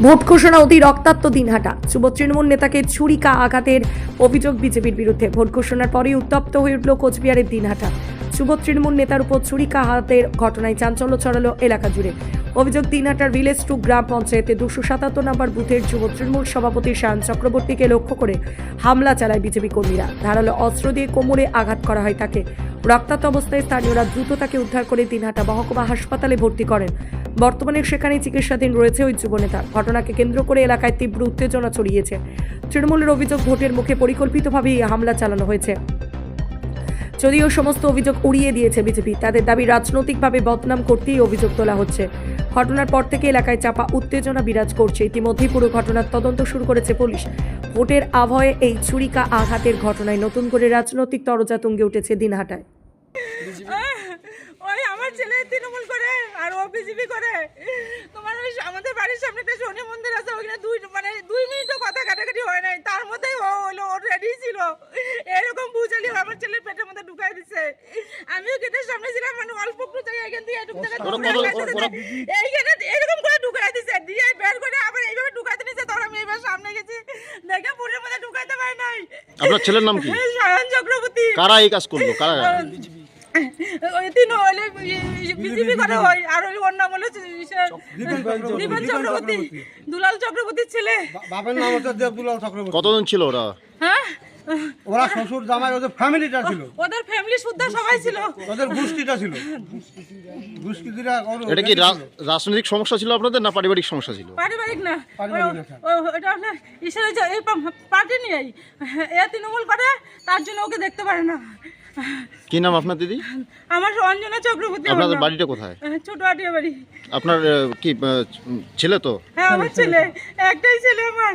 Vote ঘোষণা অতি রক্তাক্ত দিনহাটা। যুব তৃণমূল নেতাকে ছুরিকা আঘাতের অভিযোগ বিজেপির বিরুদ্ধে। ভোট ঘোষণার পরেই উত্তপ্ত হয়ে উঠল কোচবিহারের দিনহাটা। যুব তৃণমূল নেতার উপর ছুরিকা আঘাতের ঘটনায় চাঞ্চল্য ছড়ালো এলাকা জুড়ে। অভিযোগ, দিনহাটার ভিলেজ 2 গ্রাম পঞ্চায়েতে 277 নম্বর বুথের যুব তৃণমূল সভাপতি সায়ন চক্রবর্তীকে লক্ষ্য করে হামলা চালায় বিজেপি কর্মীরা। ধারালো অস্ত্র দিয়ে কোমরে আঘাত করা হয় তাকে। রক্তাক্ত অবস্থায় স্থানীয়রা দ্রুত তাকে উদ্ধার করে দিনহাটা মহকুমা হাসপাতালে ভর্তি করেন। বর্তমানে সেখানে চিকিৎসাধীন রয়েছে ওই যুবনেতা। ঘটনাকে কেন্দ্র করে এলাকায় তীব্র উত্তেজনা ছড়িয়েছে। তৃণমূলের অভিযোগ, ভোটের মুখে পরিকল্পিতভাবে এই হামলা চালানো হয়েছে। যদিও সমস্ত অভিযোগ উড়িয়ে দিয়েছে বিজেপি, তাদের দাবি রাজনৈতিকভাবে বদনাম করতেই অভিযোগ তোলা হচ্ছে। ঘটনার পর থেকে এলাকায় চাপা উত্তেজনা বিরাজ করছে। ইতিমধ্যেই পুরো ঘটনার তদন্ত শুরু করেছে পুলিশ। ভোটের আবহে এই ছুরিকা আঘাতের ঘটনায় নতুন করে রাজনৈতিক তরজা তুঙ্গে উঠেছে দিনহাটায়। ওই আমার ছেলে তৃণমূল করে আর ও বিজেপি করে। তোমার ওই আমাদের বাড়ির সামনে একটা শনি মন্দির আছে, ওইখানে 2 মিনিটও কথা কাটাকাটি হয় নাই, তার মধ্যেই ও হলো ওর রেডি ছিল। এরকম বুঝালি আমার ছেলের পেটের মধ্যে ঢুকাই দিছে। আমিও গেটের সামনে ছিলাম, মানে অল্প একটু জায়গা এখান থেকে এরকম এইখানে এরকম করে ঢুকাই দিছে, দিয়ে বের করে আবার এইভাবে ঢুকাইতে নিছে। তখন আমি এইবার সামনে গেছি, দেখে পুরের মধ্যে ঢুকাইতে পারি নাই। আপনার ছেলের নাম কি? সায়ন চক্রবর্তী। কারা এই কাজ করলো? কারা? ওই তিন হলে বিজেপি করে হয়, আর ওর নাম হলো দীপন চক্রবর্তী, দুলাল চক্রবর্তীর ছেলে। বাবার নাম হচ্ছে দেবদুলাল চক্রবর্তী। কতজন ছিল ওরা? হ্যাঁ, ওরা শ্বশুর জামাই, ওদের ফ্যামিলিটা ছিল, ওদের ফ্যামিলি সুদ্ধা সবাই ছিল, ওদের গোষ্ঠীটা ছিল। গোষ্ঠীরা এটা কি রাজনৈতিক সমস্যা ছিল আপনাদের, না পারিবারিক সমস্যা ছিল? পারিবারিক না, এটা আপনার ঈশ্বরের এই পার্টি নিয়েই এ তৃণমূল করে, তার জন্য ওকে দেখতে পারে না। কি নাম আপনার দিদি? আমার অঞ্জনা চক্রবর্তী। আপনাদের বাড়িটা কোথায়? ছোট আটিয়া বাড়ি। আপনার কি ছেলে তো? হ্যাঁ, আমার ছেলে, একটাই ছেলে আমার।